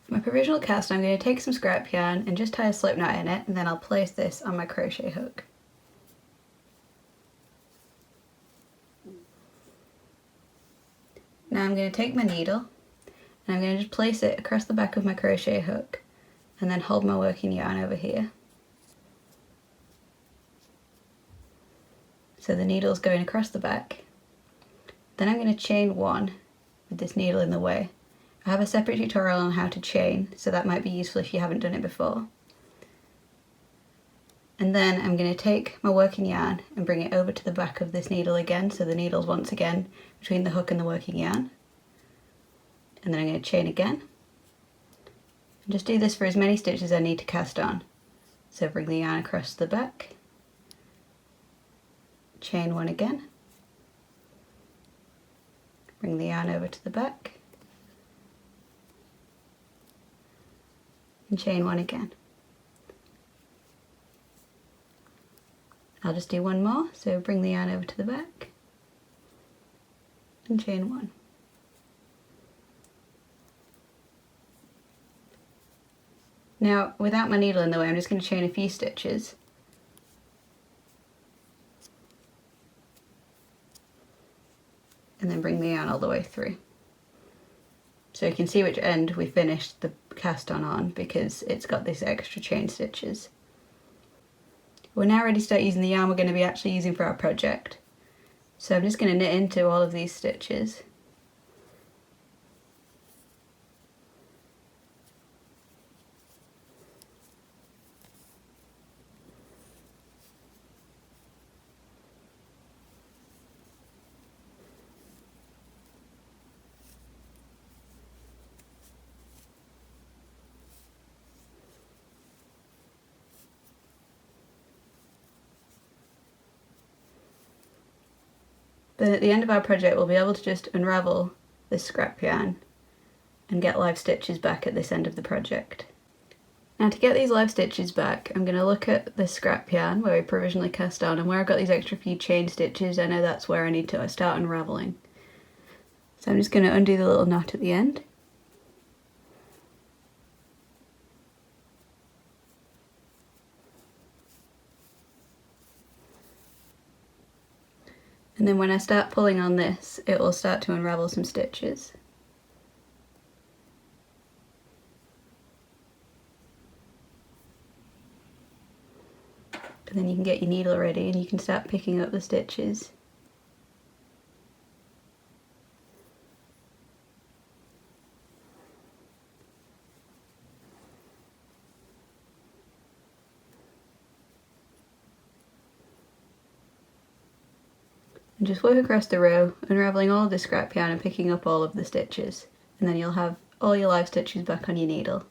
My provisional cast, I'm going to take some scrap yarn and just tie a slip knot in it, and then I'll place this on my crochet hook. Now I'm going to take my needle and I'm going to just place it across the back of my crochet hook and then hold my working yarn over here. So the needle's going across the back. Then I'm going to chain one with this needle in the way. I have a separate tutorial on how to chain, so that might be useful if you haven't done it before. And then I'm going to take my working yarn and bring it over to the back of this needle again, so the needle's once again between the hook and the working yarn. And then I'm going to chain again. And just do this for as many stitches as I need to cast on. So bring the yarn across the back, chain one again, bring the yarn over to the back, and chain one again. I'll just do one more, so bring the yarn over to the back, and chain one. Now, without my needle in the way, I'm just going to chain a few stitches. And then bring the yarn all the way through. So you can see which end we finished the cast on because it's got these extra chain stitches. We're now ready to start using the yarn we're going to be actually using for our project. So I'm just going to knit into all of these stitches. Then at the end of our project we'll be able to just unravel this scrap yarn and get live stitches back at this end of the project. Now to get these live stitches back, I'm going to look at the scrap yarn where we provisionally cast on, and where I've got these extra few chain stitches, I know that's where I need to start unravelling. So I'm just going to undo the little knot at the end. And then when I start pulling on this, it will start to unravel some stitches. And then you can get your needle ready and you can start picking up the stitches. And just work across the row, unravelling all of the scrap yarn and picking up all of the stitches. And then you'll have all your live stitches back on your needle.